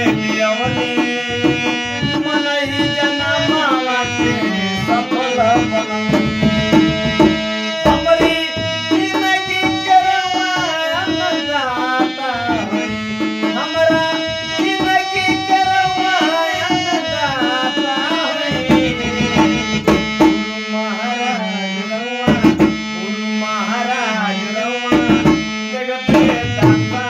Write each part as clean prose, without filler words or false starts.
के लियवनी मन ही जन्मावा के सफल बनौनी हमरी जिंदगी के रवा अन्नदाता होई हमरा जिंदगी के रवा अन्नदाता होई गुरु महाराज रवा जगत के दाता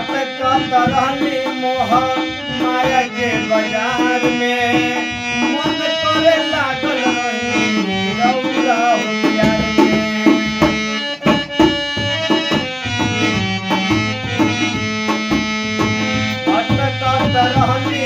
रहली मोह माया के बाजार में मन करे लागल रही रौरा हो प्यार में भटकत रहली